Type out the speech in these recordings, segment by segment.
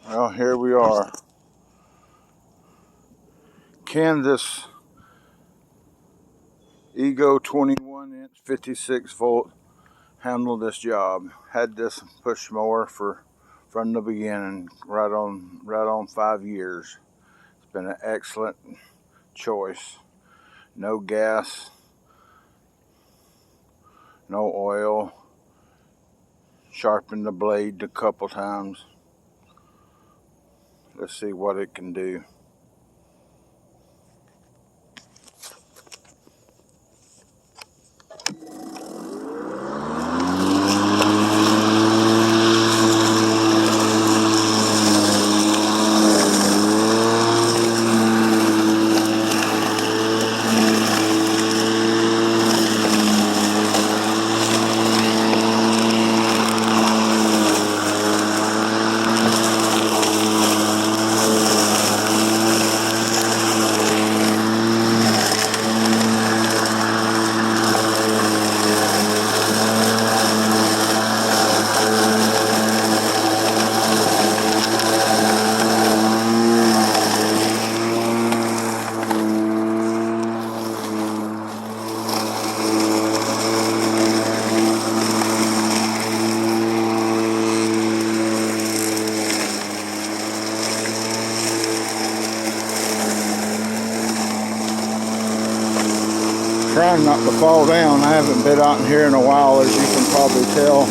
Well, here we are. Can this Ego 21-inch 56-volt handle this job? Had this push mower from the beginning, right on 5 years. It's been an excellent choice. No gas, no oil. Sharpened the blade a couple times. Let's see what it can do. Trying not to fall down. I haven't been out in here in a while, as you can probably tell.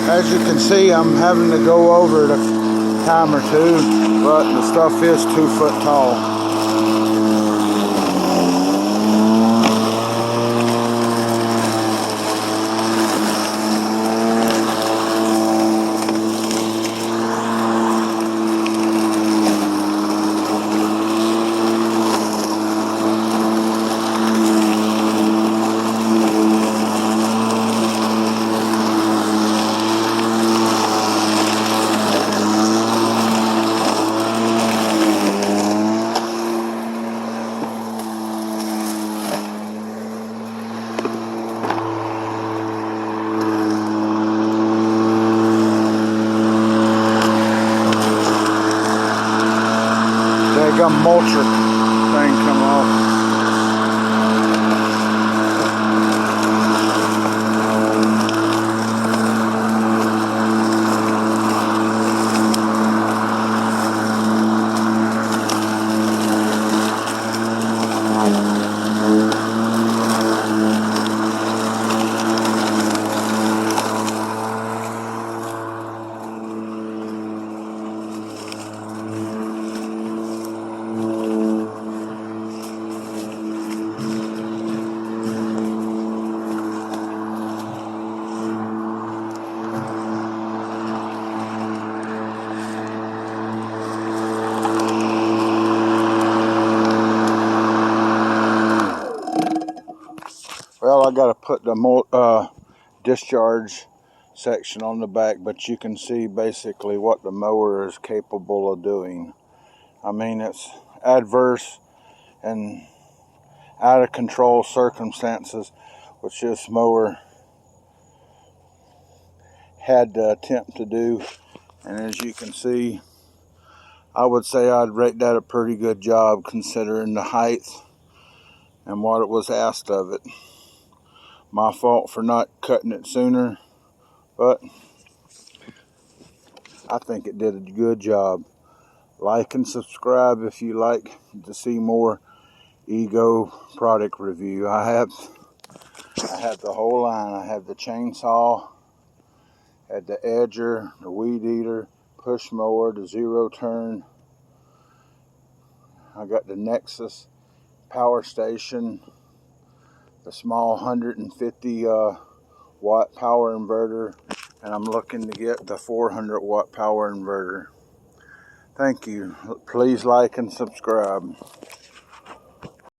As you can see, I'm having to go over it a time or two, but the stuff is 2 foot tall. Got a mulcher thing come off. Well, I got to put the discharge section on the back, but you can see basically what the mower is capable of doing. I mean, it's adverse and out of control circumstances which this mower had to attempt to do, and as you can see, I would say I'd rate that a pretty good job considering the height and what it was asked of it. My fault for not cutting it sooner, but I think it did a good job. Like and subscribe if you like to see more Ego product review. I have the whole line. I have the chainsaw, had the edger, the weed eater, push mower, the zero turn. I got the Nexus power station, the small 150 watt power inverter, and I'm looking to get the 400 watt power inverter. Thank you. Please like and subscribe.